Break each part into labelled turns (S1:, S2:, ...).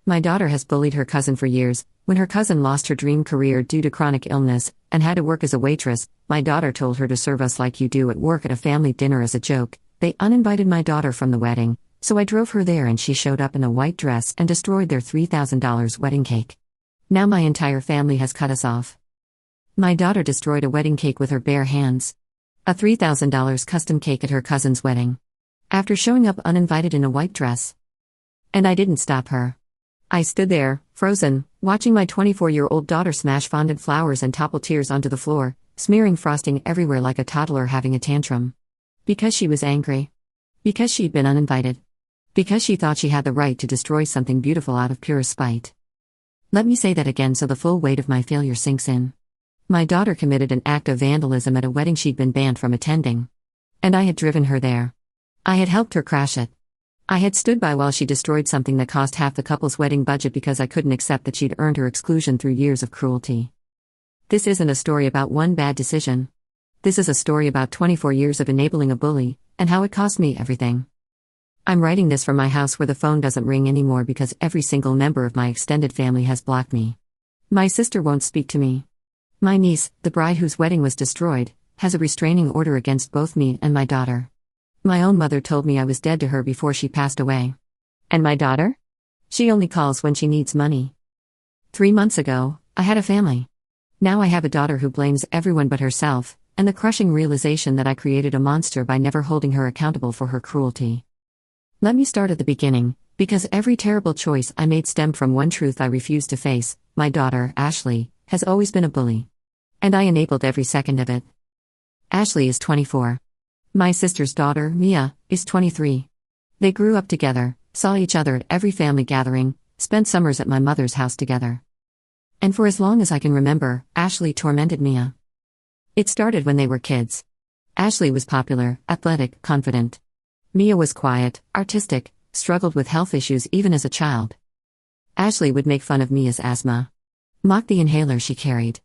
S1: My daughter has bullied her cousin for years. When her cousin lost her dream career due to chronic illness and had to work as a waitress, my daughter told her to serve us like you do at work at a family dinner as a joke. They uninvited my daughter from the wedding, so I drove her there and she showed up in a white dress and destroyed their $3,000 wedding cake. Now my entire family has cut us off. My daughter destroyed a wedding cake with her bare hands. A $3,000 custom cake at her cousin's wedding. After showing up uninvited in a white dress. And I didn't stop her. I stood there, frozen, watching my 24-year-old daughter smash fondant flowers and topple tears onto the floor, smearing frosting everywhere like a toddler having a tantrum. Because she was angry. Because she'd been uninvited. Because she thought she had the right to destroy something beautiful out of pure spite. Let me say that again so the full weight of my failure sinks in. My daughter committed an act of vandalism at a wedding she'd been banned from attending. And I had driven her there. I had helped her crash it. I had stood by while she destroyed something that cost half the couple's wedding budget because I couldn't accept that she'd earned her exclusion through years of cruelty. This isn't a story about one bad decision. This is a story about 24 years of enabling a bully, and how it cost me everything. I'm writing this from my house where the phone doesn't ring anymore because every single member of my extended family has blocked me. My sister won't speak to me. My niece, the bride whose wedding was destroyed, has a restraining order against both me and my daughter. My own mother told me I was dead to her before she passed away. And my daughter? She only calls when she needs money. 3 months ago, I had a family. Now I have a daughter who blames everyone but herself, and the crushing realization that I created a monster by never holding her accountable for her cruelty. Let me start at the beginning, because every terrible choice I made stemmed from one truth I refused to face: my daughter, Ashley, has always been a bully. And I enabled every second of it. Ashley is 24. My sister's daughter, Mia, is 23. They grew up together, saw each other at every family gathering, spent summers at my mother's house together. And for as long as I can remember, Ashley tormented Mia. It started when they were kids. Ashley was popular, athletic, confident. Mia was quiet, artistic, struggled with health issues even as a child. Ashley would make fun of Mia's asthma. Mock the inhaler she carried.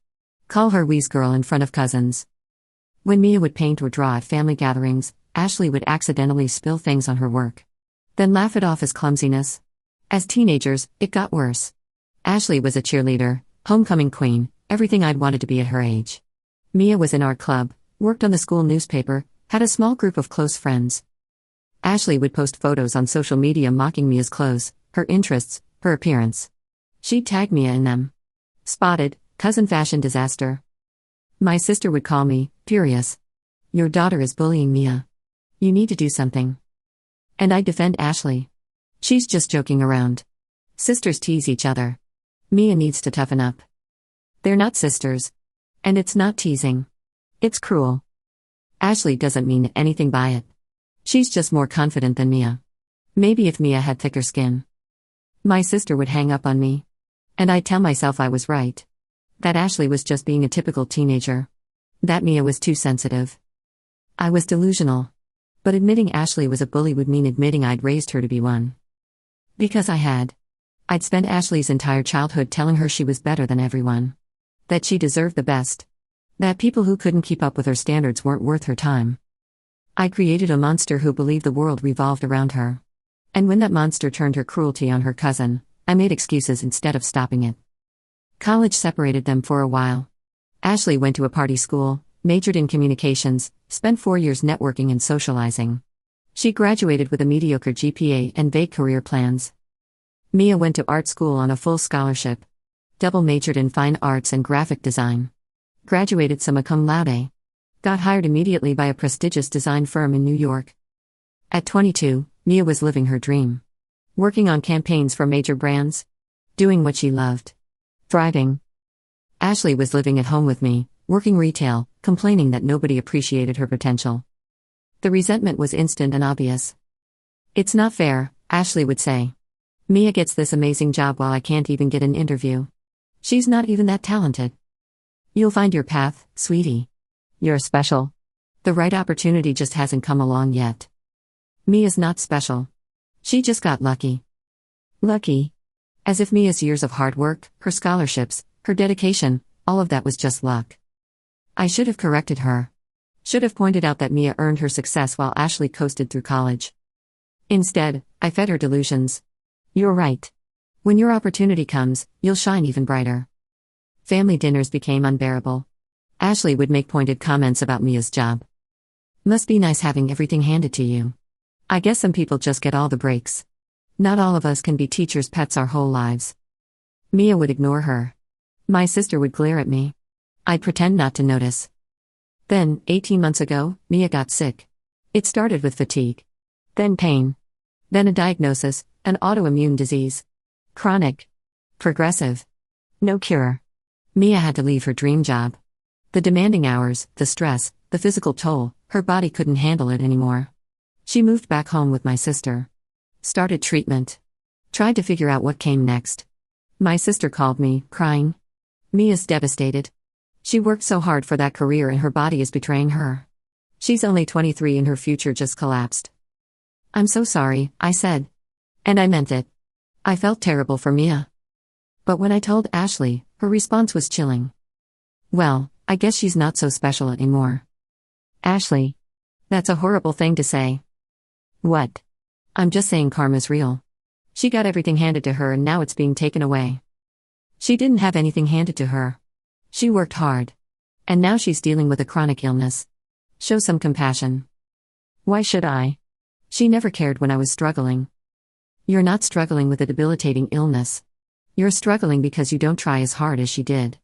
S1: Call her Wheeze Girl in front of cousins. When Mia would paint or draw at family gatherings, Ashley would accidentally spill things on her work. Then laugh it off as clumsiness. As teenagers, it got worse. Ashley was a cheerleader, homecoming queen, everything I'd wanted to be at her age. Mia was in art club, worked on the school newspaper, had a small group of close friends. Ashley would post photos on social media mocking Mia's clothes, her interests, her appearance. She'd tag Mia in them. Spotted, cousin fashion disaster. My sister would call me, furious. Your daughter is bullying Mia. You need to do something. And I'd defend Ashley. She's just joking around. Sisters tease each other. Mia needs to toughen up. They're not sisters. And it's not teasing. It's cruel. Ashley doesn't mean anything by it. She's just more confident than Mia. Maybe if Mia had thicker skin. My sister would hang up on me. And I'd tell myself I was right. That Ashley was just being a typical teenager. That Mia was too sensitive. I was delusional. But admitting Ashley was a bully would mean admitting I'd raised her to be one. Because I had. I'd spent Ashley's entire childhood telling her she was better than everyone. That she deserved the best. That people who couldn't keep up with her standards weren't worth her time. I created a monster who believed the world revolved around her. And when that monster turned her cruelty on her cousin, I made excuses instead of stopping it. College separated them for a while. Ashley went to a party school, majored in communications, spent 4 years networking and socializing. She graduated with a mediocre GPA and vague career plans. Mia went to art school on a full scholarship. Double majored in fine arts and graphic design. Graduated summa cum laude. Got hired immediately by a prestigious design firm in New York. At 22, Mia was living her dream. Working on campaigns for major brands. Doing what she loved. Thriving. Ashley was living at home with me, working retail, complaining that nobody appreciated her potential. The resentment was instant and obvious. It's not fair, Ashley would say. Mia gets this amazing job while I can't even get an interview. She's not even that talented. You'll find your path, sweetie. You're special. The right opportunity just hasn't come along yet. Mia's not special. She just got lucky. Lucky. As if Mia's years of hard work, her scholarships, her dedication, all of that was just luck. I should have corrected her. Should have pointed out that Mia earned her success while Ashley coasted through college. Instead, I fed her delusions. You're right. When your opportunity comes, you'll shine even brighter. Family dinners became unbearable. Ashley would make pointed comments about Mia's job. Must be nice having everything handed to you. I guess some people just get all the breaks. Not all of us can be teachers' pets our whole lives. Mia would ignore her. My sister would glare at me. I'd pretend not to notice. Then, 18 months ago, Mia got sick. It started with fatigue. Then pain. Then a diagnosis, an autoimmune disease. Chronic. Progressive. No cure. Mia had to leave her dream job. The demanding hours, the stress, the physical toll, her body couldn't handle it anymore. She moved back home with my sister. Started treatment. Tried to figure out what came next. My sister called me, crying. Mia's devastated. She worked so hard for that career and her body is betraying her. She's only 23 and her future just collapsed. I'm so sorry, I said. And I meant it. I felt terrible for Mia. But when I told Ashley, her response was chilling. Well, I guess she's not so special anymore. Ashley. That's a horrible thing to say. What? I'm just saying karma's real. She got everything handed to her and now it's being taken away. She didn't have anything handed to her. She worked hard. And now she's dealing with a chronic illness. Show some compassion. Why should I? She never cared when I was struggling. You're not struggling with a debilitating illness. You're struggling because you don't try as hard as she did.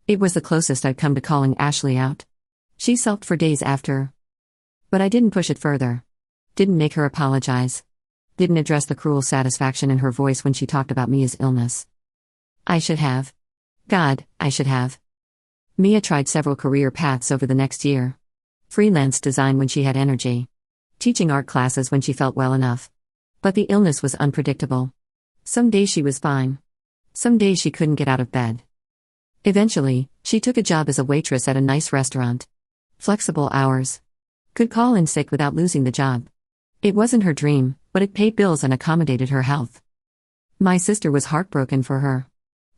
S1: It was the closest I'd come to calling Ashley out. She sulked for days after. But I didn't push it further. Didn't make her apologize. Didn't address the cruel satisfaction in her voice when she talked about Mia's illness. I should have. God, I should have. Mia tried several career paths over the next year. Freelance design when she had energy. Teaching art classes when she felt well enough. But the illness was unpredictable. Some days she was fine. Some days she couldn't get out of bed. Eventually, she took a job as a waitress at a nice restaurant. Flexible hours. Could call in sick without losing the job. It wasn't her dream, but it paid bills and accommodated her health. My sister was heartbroken for her.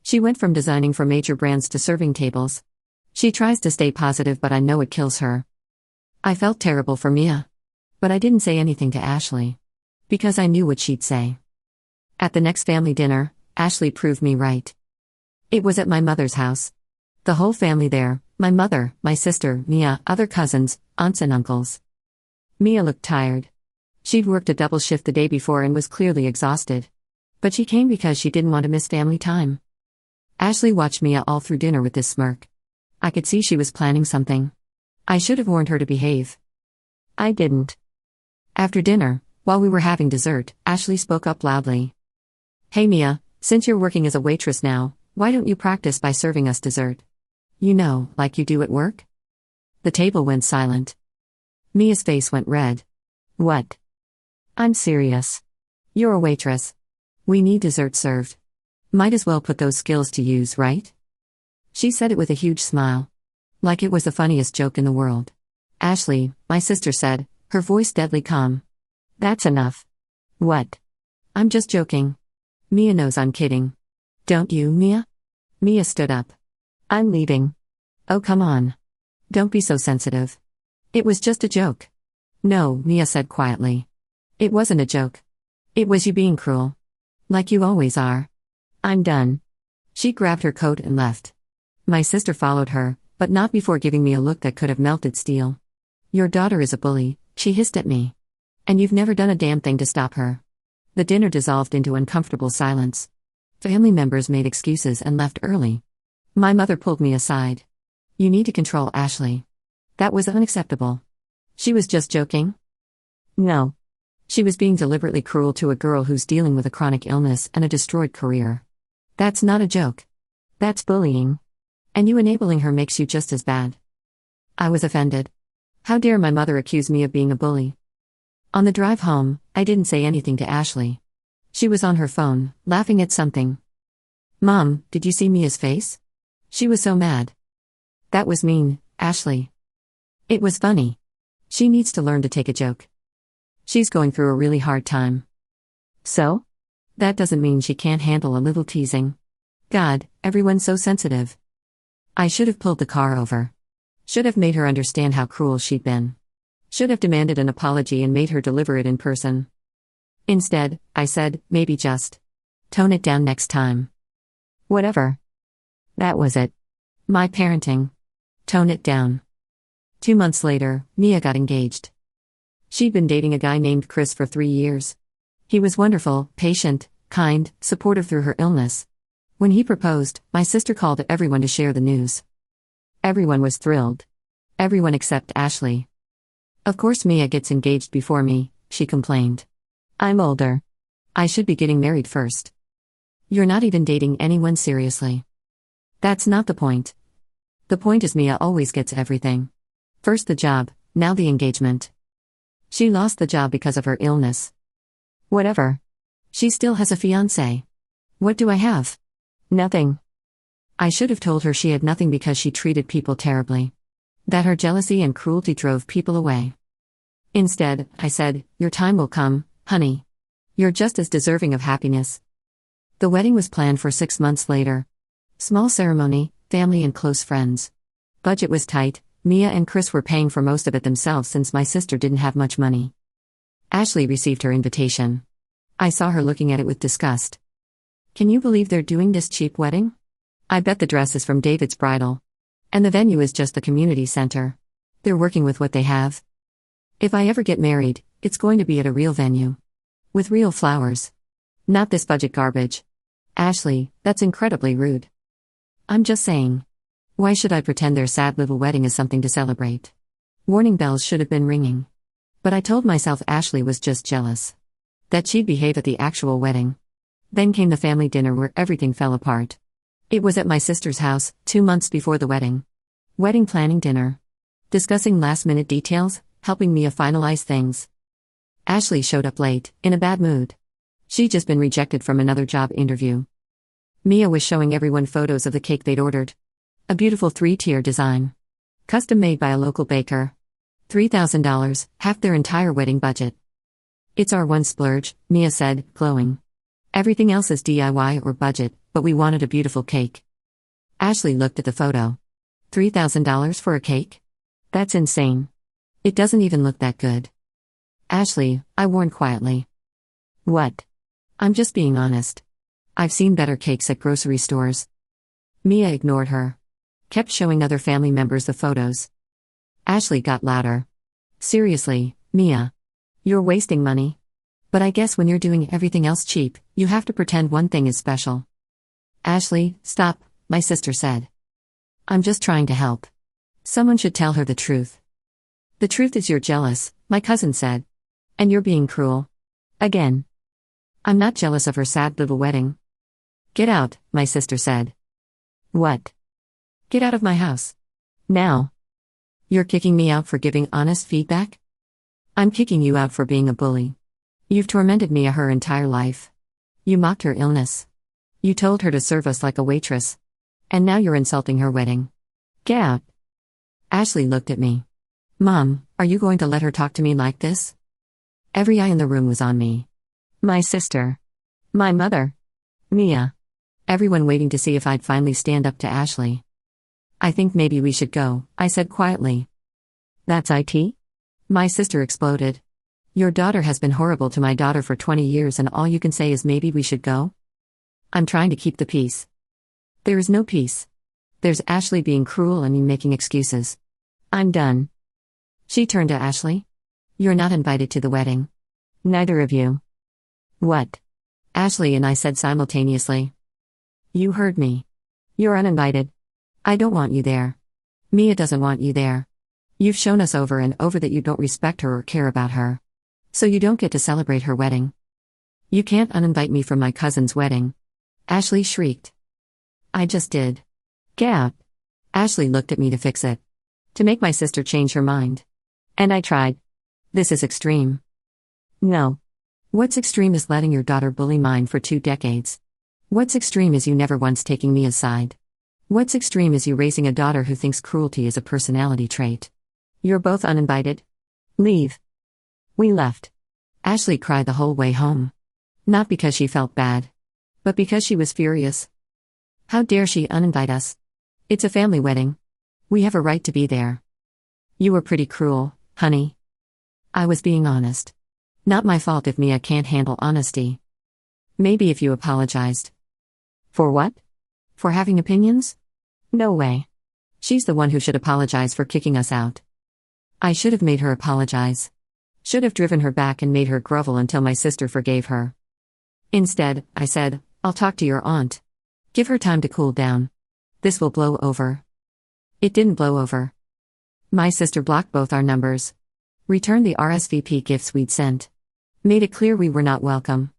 S1: She went from designing for major brands to serving tables. She tries to stay positive, but I know it kills her. I felt terrible for Mia. But I didn't say anything to Ashley. Because I knew what she'd say. At the next family dinner, Ashley proved me right. It was at my mother's house. The whole family there, my mother, my sister, Mia, other cousins, aunts and uncles. Mia looked tired. She'd worked a double shift the day before and was clearly exhausted. But she came because she didn't want to miss family time. Ashley watched Mia all through dinner with this smirk. I could see she was planning something. I should have warned her to behave. I didn't. After dinner, while we were having dessert, Ashley spoke up loudly. Hey Mia, since you're working as a waitress now, why don't you practice by serving us dessert? You know, like you do at work? The table went silent. Mia's face went red. What? I'm serious. You're a waitress. We need dessert served. Might as well put those skills to use, right? She said it with a huge smile. Like it was the funniest joke in the world. Ashley, my sister said, her voice deadly calm. That's enough. What? I'm just joking. Mia knows I'm kidding. Don't you, Mia? Mia stood up. I'm leaving. Oh, come on. Don't be so sensitive. It was just a joke. No, Mia said quietly. It wasn't a joke. It was you being cruel. Like you always are. I'm done. She grabbed her coat and left. My sister followed her, but not before giving me a look that could have melted steel. Your daughter is a bully, she hissed at me. And you've never done a damn thing to stop her. The dinner dissolved into uncomfortable silence. Family members made excuses and left early. My mother pulled me aside. You need to control Ashley. That was unacceptable. She was just joking? No. She was being deliberately cruel to a girl who's dealing with a chronic illness and a destroyed career. That's not a joke. That's bullying. And you enabling her makes you just as bad. I was offended. How dare my mother accuse me of being a bully? On the drive home, I didn't say anything to Ashley. She was on her phone, laughing at something. Mom, did you see Mia's face? She was so mad. That was mean, Ashley. It was funny. She needs to learn to take a joke. She's going through a really hard time. So? That doesn't mean she can't handle a little teasing. God, everyone's so sensitive. I should have pulled the car over. Should have made her understand how cruel she'd been. Should have demanded an apology and made her deliver it in person. Instead, I said, maybe just. Tone it down next time. Whatever. That was it. My parenting. Tone it down. 2 months later, Mia got engaged. She'd been dating a guy named Chris for 3 years. He was wonderful, patient, kind, supportive through her illness. When he proposed, my sister called everyone to share the news. Everyone was thrilled. Everyone except Ashley. Of course Mia gets engaged before me, she complained. I'm older. I should be getting married first. You're not even dating anyone seriously. That's not the point. The point is Mia always gets everything. First the job, now the engagement. She lost the job because of her illness. Whatever. She still has a fiancé. What do I have? Nothing. I should have told her she had nothing because she treated people terribly. That her jealousy and cruelty drove people away. Instead, I said, your time will come, honey. You're just as deserving of happiness. The wedding was planned for 6 months later. Small ceremony, family and close friends. Budget was tight, Mia and Chris were paying for most of it themselves since my sister didn't have much money. Ashley received her invitation. I saw her looking at it with disgust. Can you believe they're doing this cheap wedding? I bet the dress is from David's Bridal. And the venue is just the community center. They're working with what they have. If I ever get married, it's going to be at a real venue. With real flowers. Not this budget garbage. Ashley, that's incredibly rude. I'm just saying. Why should I pretend their sad little wedding is something to celebrate? Warning bells should have been ringing. But I told myself Ashley was just jealous. That she'd behave at the actual wedding. Then came the family dinner where everything fell apart. It was at my sister's house, 2 months before the wedding. Wedding planning dinner. Discussing last-minute details, helping Mia finalize things. Ashley showed up late, in a bad mood. She'd just been rejected from another job interview. Mia was showing everyone photos of the cake they'd ordered. A beautiful 3-tier design. Custom made by a local baker. $3,000, half their entire wedding budget. It's our one splurge, Mia said, glowing. Everything else is DIY or budget, but we wanted a beautiful cake. Ashley looked at the photo. $3,000 for a cake? That's insane. It doesn't even look that good. Ashley, I warned quietly. What? I'm just being honest. I've seen better cakes at grocery stores. Mia ignored her. Kept showing other family members the photos. Ashley got louder. Seriously, Mia. You're wasting money. But I guess when you're doing everything else cheap, you have to pretend one thing is special. Ashley, stop, my sister said. I'm just trying to help. Someone should tell her the truth. The truth is you're jealous, my cousin said. And you're being cruel. Again. I'm not jealous of her sad little wedding. Get out, my sister said. What? Get out of my house. Now. You're kicking me out for giving honest feedback? I'm kicking you out for being a bully. You've tormented Mia her entire life. You mocked her illness. You told her to serve us like a waitress. And now you're insulting her wedding. Get out. Ashley looked at me. Mom, are you going to let her talk to me like this? Every eye in the room was on me. My sister. My mother. Mia. Everyone waiting to see if I'd finally stand up to Ashley. I think maybe we should go, I said quietly. That's it? My sister exploded. Your daughter has been horrible to my daughter for 20 years and all you can say is maybe we should go? I'm trying to keep the peace. There is no peace. There's Ashley being cruel and you making excuses. I'm done. She turned to Ashley. You're not invited to the wedding. Neither of you. What? Ashley and I said simultaneously. You heard me. You're uninvited. I don't want you there. Mia doesn't want you there. You've shown us over and over that you don't respect her or care about her. So you don't get to celebrate her wedding. You can't uninvite me from my cousin's wedding. Ashley shrieked. I just did. Get out. Ashley looked at me to fix it. To make my sister change her mind. And I tried. This is extreme. No. What's extreme is letting your daughter bully mine for 2 decades. What's extreme is you never once taking me aside. What's extreme is you raising a daughter who thinks cruelty is a personality trait. You're both uninvited. Leave. We left. Ashley cried the whole way home. Not because she felt bad. But because she was furious. How dare she uninvite us? It's a family wedding. We have a right to be there. You were pretty cruel, honey. I was being honest. Not my fault if Mia can't handle honesty. Maybe if you apologized. For what? For having opinions? No way. She's the one who should apologize for kicking us out. I should have made her apologize. Should have driven her back and made her grovel until my sister forgave her. Instead, I said, I'll talk to your aunt. Give her time to cool down. This will blow over. It didn't blow over. My sister blocked both our numbers. Returned the RSVP gifts we'd sent. Made it clear we were not welcome.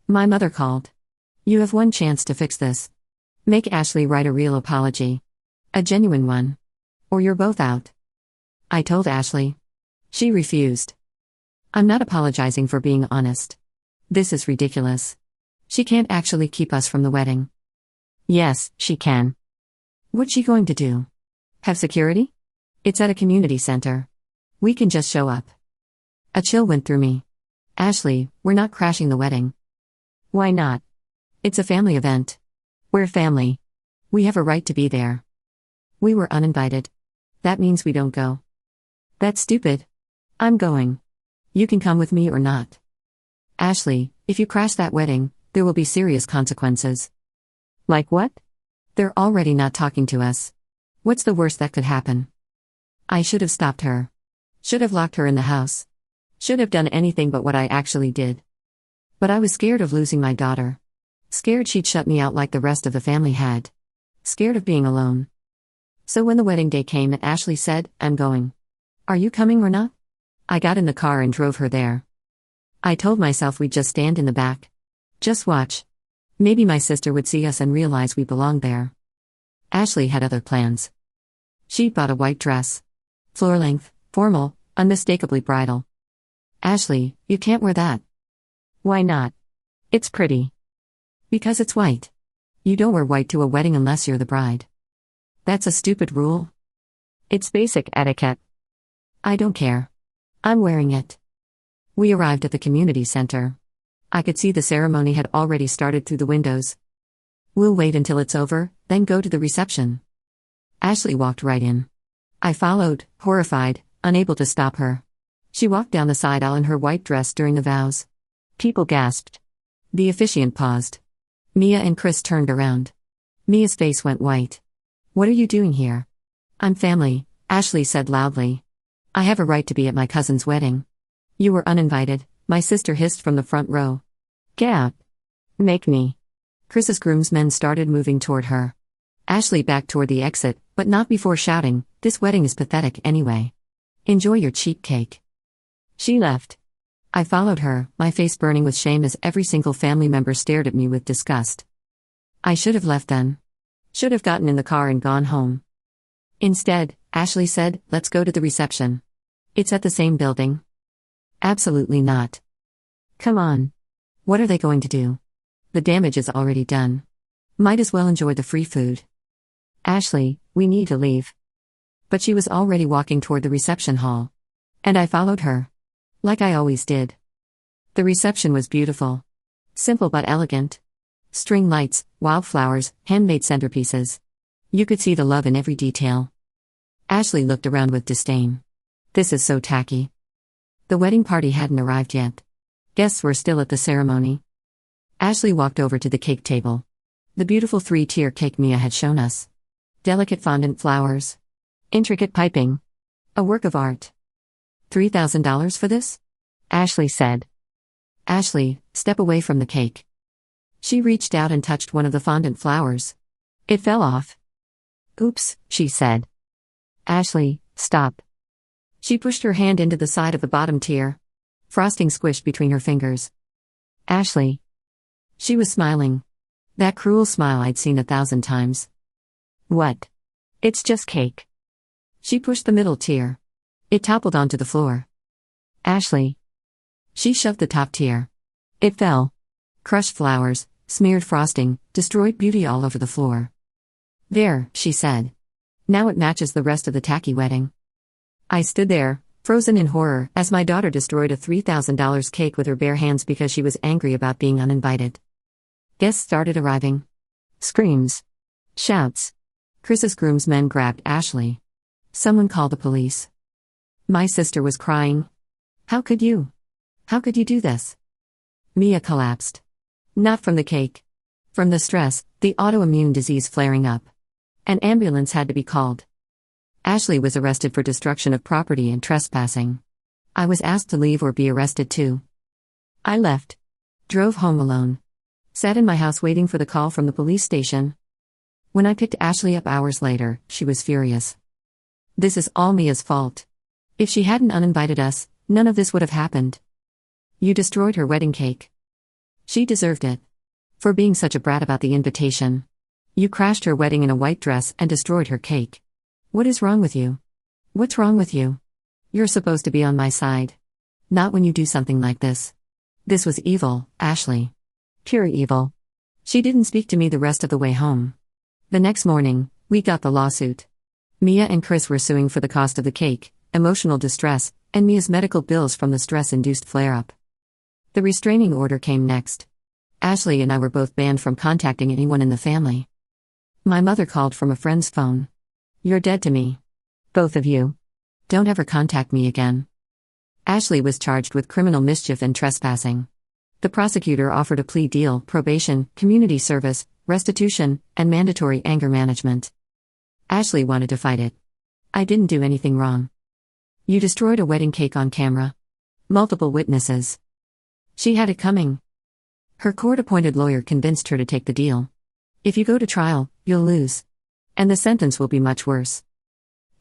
S1: My mother called. You have one chance to fix this. Make Ashley write a real apology. A genuine one. Or you're both out. I told Ashley. She refused. I'm not apologizing for being honest. This is ridiculous. She can't actually keep us from the wedding. Yes, she can. What's she going to do? Have security? It's at a community center. We can just show up. A chill went through me. Ashley, we're not crashing the wedding. Why not? It's a family event. We're family. We have a right to be there. We were uninvited. That means we don't go. That's stupid. I'm going. You can come with me or not. Ashley, if you crash that wedding, there will be serious consequences. Like what? They're already not talking to us. What's the worst that could happen? I should have stopped her. Should have locked her in the house. Should have done anything but what I actually did. But I was scared of losing my daughter. Scared she'd shut me out like the rest of the family had. Scared of being alone. So when the wedding day came and Ashley said, I'm going. Are you coming or not? I got in the car and drove her there. I told myself we'd just stand in the back. Just watch. Maybe my sister would see us and realize we belonged there. Ashley had other plans. She'd bought a white dress. Floor-length, formal, unmistakably bridal. Ashley, you can't wear that. Why not? It's pretty. Because it's white. You don't wear white to a wedding unless you're the bride. That's a stupid rule. It's basic etiquette. I don't care. I'm wearing it. We arrived at the community center. I could see the ceremony had already started through the windows. We'll wait until it's over, then go to the reception. Ashley walked right in. I followed, horrified, unable to stop her. She walked down the side aisle in her white dress during the vows. People gasped. The officiant paused. Mia and Chris turned around. Mia's face went white. What are you doing here? I'm family, Ashley said loudly. I have a right to be at my cousin's wedding. You were uninvited, my sister hissed from the front row. Get out. Make me. Chris's groomsmen started moving toward her. Ashley backed toward the exit, but not before shouting, this wedding is pathetic anyway. Enjoy your cheap cake. She left. I followed her, my face burning with shame as every single family member stared at me with disgust. I should have left then. Should have gotten in the car and gone home. Instead, Ashley said, let's go to the reception. It's at the same building. Absolutely not. Come on. What are they going to do? The damage is already done. Might as well enjoy the free food. Ashley, we need to leave. But she was already walking toward the reception hall. And I followed her. Like I always did. The reception was beautiful. Simple but elegant. String lights, wildflowers, handmade centerpieces. You could see the love in every detail. Ashley looked around with disdain. This is so tacky. The wedding party hadn't arrived yet. Guests were still at the ceremony. Ashley walked over to the cake table. The beautiful 3-tier cake Mia had shown us. Delicate fondant flowers. Intricate piping. A work of art. $3,000 for this? Ashley said. Ashley, step away from the cake. She reached out and touched one of the fondant flowers. It fell off. Oops, she said. Ashley, stop. She pushed her hand into the side of the bottom tier. Frosting squished between her fingers. Ashley. She was smiling. That cruel smile I'd seen 1,000 times. What? It's just cake. She pushed the middle tier. It toppled onto the floor. Ashley. She shoved the top tier. It fell. Crushed flowers, smeared frosting, destroyed beauty all over the floor. There, she said. Now it matches the rest of the tacky wedding. I stood there, frozen in horror, as my daughter destroyed a $3,000 cake with her bare hands because she was angry about being uninvited. Guests started arriving. Screams. Shouts. Chris's groomsmen grabbed Ashley. Someone called the police. My sister was crying. How could you? How could you do this? Mia collapsed. Not from the cake. From the stress, the autoimmune disease flaring up. An ambulance had to be called. Ashley was arrested for destruction of property and trespassing. I was asked to leave or be arrested too. I left. Drove home alone. Sat in my house waiting for the call from the police station. When I picked Ashley up hours later, she was furious. This is all Mia's fault. If she hadn't uninvited us, none of this would have happened. You destroyed her wedding cake. She deserved it. For being such a brat about the invitation. You crashed her wedding in a white dress and destroyed her cake. What is wrong with you? What's wrong with you? You're supposed to be on my side. Not when you do something like this. This was evil, Ashley. Pure evil. She didn't speak to me the rest of the way home. The next morning, we got the lawsuit. Mia and Chris were suing for the cost of the cake, emotional distress, and Mia's medical bills from the stress-induced flare-up. The restraining order came next. Ashley and I were both banned from contacting anyone in the family. My mother called from a friend's phone. You're dead to me. Both of you. Don't ever contact me again. Ashley was charged with criminal mischief and trespassing. The prosecutor offered a plea deal, probation, community service, restitution, and mandatory anger management. Ashley wanted to fight it. I didn't do anything wrong. You destroyed a wedding cake on camera. Multiple witnesses. She had it coming. Her court-appointed lawyer convinced her to take the deal. If you go to trial, you'll lose. And the sentence will be much worse.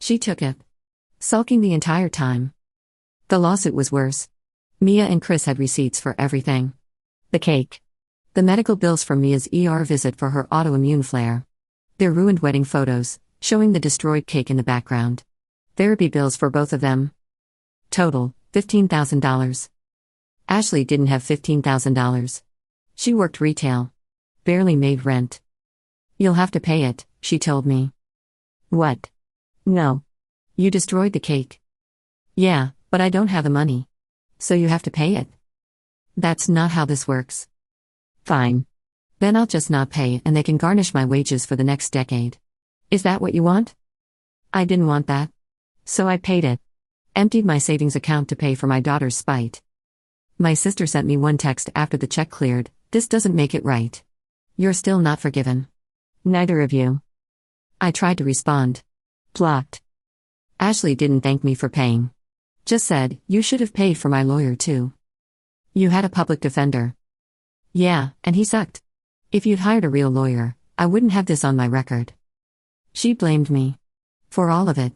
S1: She took it. Sulking the entire time. The lawsuit was worse. Mia and Chris had receipts for everything. The cake. The medical bills from Mia's ER visit for her autoimmune flare. Their ruined wedding photos, showing the destroyed cake in the background. Therapy bills for both of them. Total, $15,000. Ashley didn't have $15,000. She worked retail. Barely made rent. You'll have to pay it, she told me. What? No. You destroyed the cake. Yeah, but I don't have the money. So you have to pay it. That's not how this works. Fine. Then I'll just not pay and they can garnish my wages for the next decade. Is that what you want? I didn't want that. So I paid it. Emptied my savings account to pay for my daughter's spite. My sister sent me one text after the check cleared. This doesn't make it right. You're still not forgiven. Neither of you. I tried to respond. Blocked. Ashley didn't thank me for paying. Just said, you should have paid for my lawyer too. You had a public defender. Yeah, and he sucked. If you'd hired a real lawyer, I wouldn't have this on my record. She blamed me. For all of it.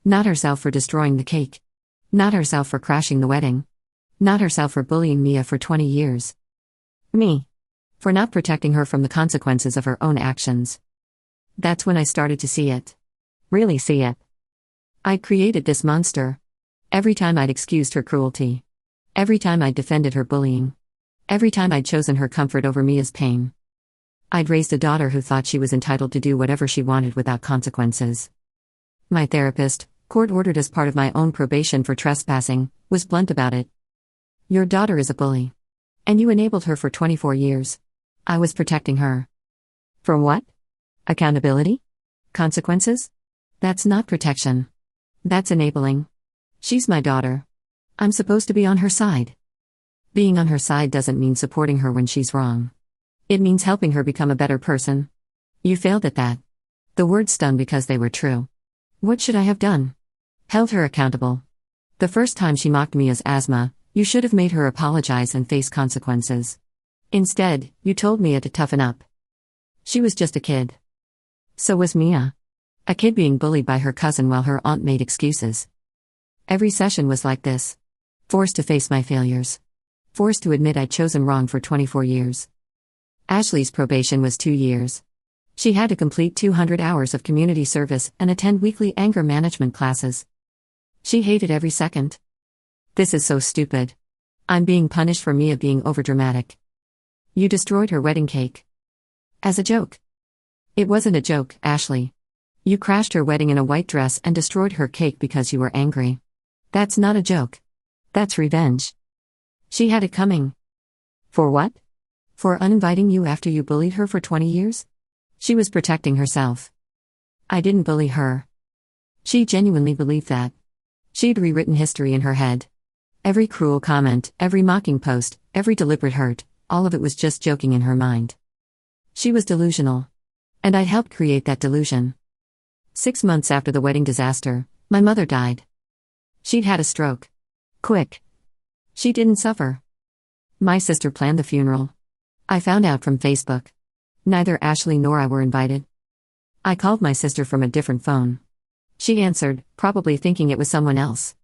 S1: Not herself for destroying the cake. Not herself for crashing the wedding. Not herself for bullying Mia for 20 years. Me. For not protecting her from the consequences of her own actions. That's when I started to see it. Really see it. I'd created this monster. Every time I'd excused her cruelty. Every time I'd defended her bullying. Every time I'd chosen her comfort over Mia's pain. I'd raised a daughter who thought she was entitled to do whatever she wanted without consequences. My therapist, court-ordered as part of my own probation for trespassing, was blunt about it. Your daughter is a bully. And you enabled her for 24 years. I was protecting her. For what? Accountability? Consequences? That's not protection. That's enabling. She's my daughter. I'm supposed to be on her side. Being on her side doesn't mean supporting her when she's wrong. It means helping her become a better person. You failed at that. The words stung because they were true. What should I have done? Held her accountable. The first time she mocked Mia's asthma, you should have made her apologize and face consequences. Instead, you told Mia to toughen up. She was just a kid. So was Mia. A kid being bullied by her cousin while her aunt made excuses. Every session was like this. Forced to face my failures. Forced to admit I'd chosen wrong for 24 years. Ashley's probation was 2 years. She had to complete 200 hours of community service and attend weekly anger management classes. She hated every second. This is so stupid. I'm being punished for Mia being overdramatic. You destroyed her wedding cake. As a joke. It wasn't a joke, Ashley. You crashed her wedding in a white dress and destroyed her cake because you were angry. That's not a joke. That's revenge. She had it coming. For what? For uninviting you after you bullied her for 20 years? She was protecting herself. I didn't bully her. She genuinely believed that. She'd rewritten history in her head. Every cruel comment, every mocking post, every deliberate hurt, all of it was just joking in her mind. She was delusional. And I'd helped create that delusion. 6 months after the wedding disaster, my mother died. She'd had a stroke. Quick. She didn't suffer. My sister planned the funeral. I found out from Facebook. Neither Ashley nor I were invited. I called my sister from a different phone. She answered, probably thinking it was someone else.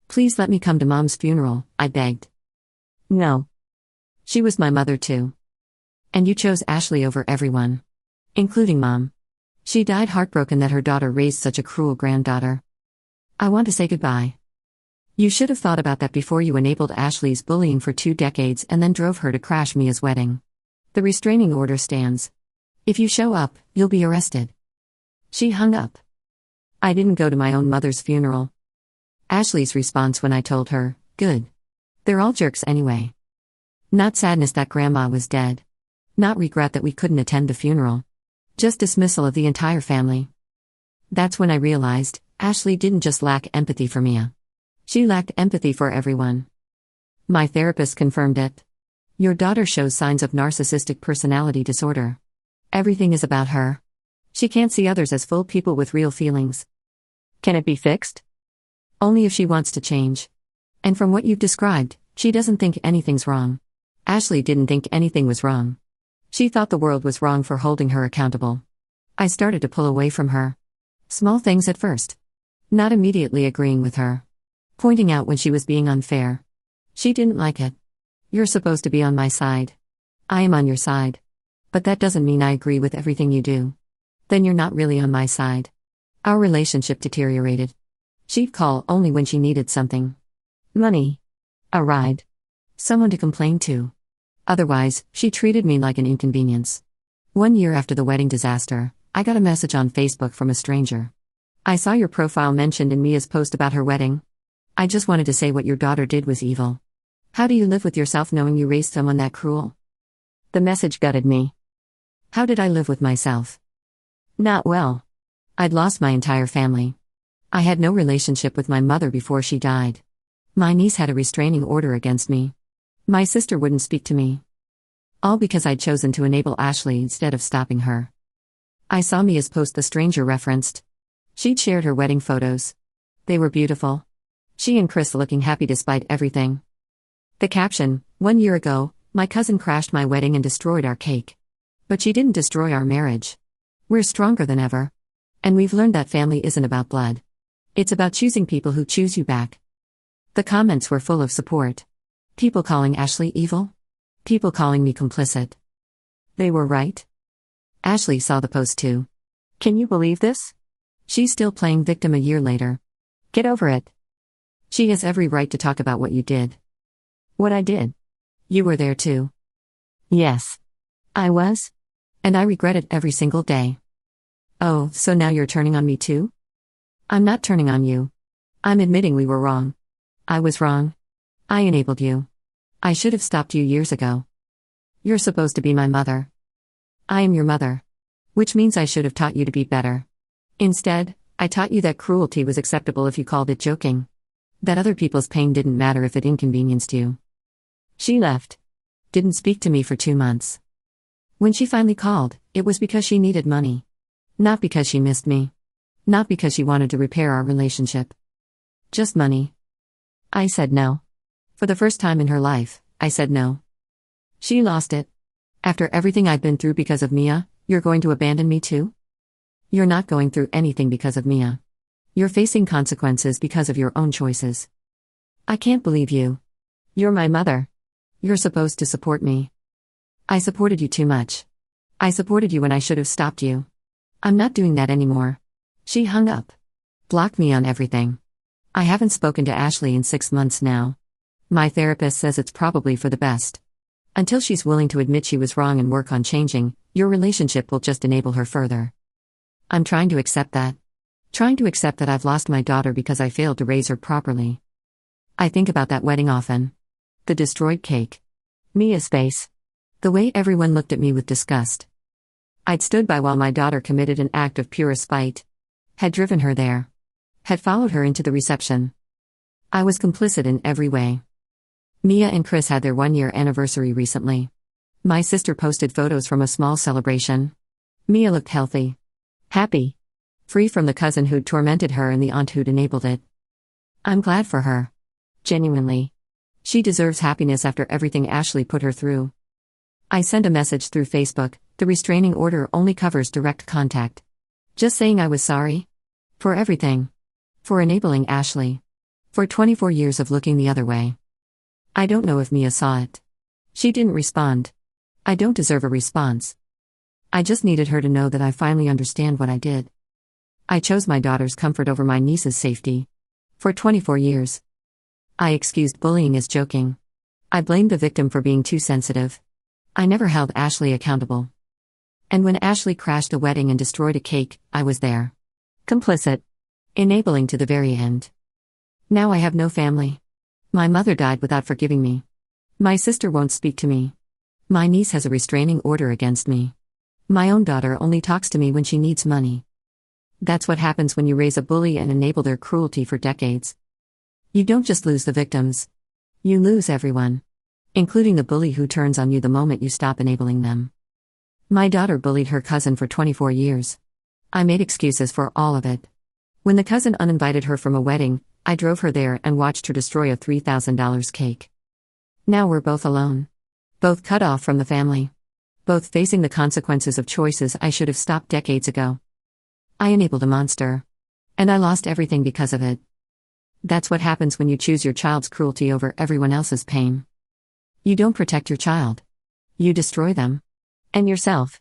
S1: Please let me come to Mom's funeral, I begged. No. She was my mother too. And you chose Ashley over everyone. Including Mom. She died heartbroken that her daughter raised such a cruel granddaughter. I want to say goodbye. You should have thought about that before you enabled Ashley's bullying for 2 decades and then drove her to crash Mia's wedding. The restraining order stands. If you show up, you'll be arrested. She hung up. I didn't go to my own mother's funeral. Ashley's response when I told her, good. They're all jerks anyway. Not sadness that grandma was dead. Not regret that we couldn't attend the funeral. Just dismissal of the entire family. That's when I realized, Ashley didn't just lack empathy for Mia. She lacked empathy for everyone. My therapist confirmed it. Your daughter shows signs of narcissistic personality disorder. Everything is about her. She can't see others as full people with real feelings. Can it be fixed? Only if she wants to change. And from what you've described, she doesn't think anything's wrong. Ashley didn't think anything was wrong. She thought the world was wrong for holding her accountable. I started to pull away from her. Small things at first. Not immediately agreeing with her. Pointing out when she was being unfair. She didn't like it. You're supposed to be on my side. I am on your side. But that doesn't mean I agree with everything you do. Then you're not really on my side. Our relationship deteriorated. She'd call only when she needed something. Money. A ride. Someone to complain to. Otherwise, she treated me like an inconvenience. 1 year after the wedding disaster, I got a message on Facebook from a stranger. I saw your profile mentioned in Mia's post about her wedding. I just wanted to say what your daughter did was evil. How do you live with yourself knowing you raised someone that cruel? The message gutted me. How did I live with myself? Not well. I'd lost my entire family. I had no relationship with my mother before she died. My niece had a restraining order against me. My sister wouldn't speak to me. All because I'd chosen to enable Ashley instead of stopping her. I saw Mia's post the stranger referenced. She'd shared her wedding photos. They were beautiful. She and Chris looking happy despite everything. The caption, 1 year ago, my cousin crashed my wedding and destroyed our cake. But she didn't destroy our marriage. We're stronger than ever. And we've learned that family isn't about blood. It's about choosing people who choose you back. The comments were full of support. People calling Ashley evil. People calling me complicit. They were right. Ashley saw the post too. Can you believe this? She's still playing victim a year later. Get over it. She has every right to talk about what you did. What I did. You were there too. Yes. I was. And I regret it every single day. Oh, so now you're turning on me too? I'm not turning on you. I'm admitting we were wrong. I was wrong. I enabled you. I should have stopped you years ago. You're supposed to be my mother. I am your mother. Which means I should have taught you to be better. Instead, I taught you that cruelty was acceptable if you called it joking. That other people's pain didn't matter if it inconvenienced you. She left. Didn't speak to me for 2 months. When she finally called, it was because she needed money. Not because she missed me. Not because she wanted to repair our relationship. Just money. I said no. For the first time in her life, I said no. She lost it. After everything I'd been through because of Mia, you're going to abandon me too? You're not going through anything because of Mia. You're facing consequences because of your own choices. I can't believe you. You're my mother. You're supposed to support me. I supported you too much. I supported you when I should have stopped you. I'm not doing that anymore. She hung up. Blocked me on everything. I haven't spoken to Ashley in 6 months now. My therapist says it's probably for the best. Until she's willing to admit she was wrong and work on changing, your relationship will just enable her further. I'm trying to accept that. Trying to accept that I've lost my daughter because I failed to raise her properly. I think about that wedding often. The destroyed cake. Mia's face. The way everyone looked at me with disgust. I'd stood by while my daughter committed an act of pure spite. Had driven her there. Had followed her into the reception. I was complicit in every way. Mia and Chris had their 1-year anniversary recently. My sister posted photos from a small celebration. Mia looked healthy, happy, free from the cousin who'd tormented her and the aunt who'd enabled it. I'm glad for her. Genuinely. She deserves happiness after everything Ashley put her through. I sent a message through Facebook. The restraining order only covers direct contact. Just saying I was sorry. For everything. For enabling Ashley. For 24 years of looking the other way. I don't know if Mia saw it. She didn't respond. I don't deserve a response. I just needed her to know that I finally understand what I did. I chose my daughter's comfort over my niece's safety. For 24 years. I excused bullying as joking. I blamed the victim for being too sensitive. I never held Ashley accountable. And when Ashley crashed a wedding and destroyed a cake, I was there. Complicit. Enabling to the very end. Now I have no family. My mother died without forgiving me. My sister won't speak to me. My niece has a restraining order against me. My own daughter only talks to me when she needs money. That's what happens when you raise a bully and enable their cruelty for decades. You don't just lose the victims. You lose everyone. Including the bully who turns on you the moment you stop enabling them. My daughter bullied her cousin for 24 years. I made excuses for all of it. When the cousin uninvited her from a wedding, I drove her there and watched her destroy a $3,000 cake. Now we're both alone. Both cut off from the family. Both facing the consequences of choices I should have stopped decades ago. I enabled a monster. And I lost everything because of it. That's what happens when you choose your child's cruelty over everyone else's pain. You don't protect your child. You destroy them. And yourself.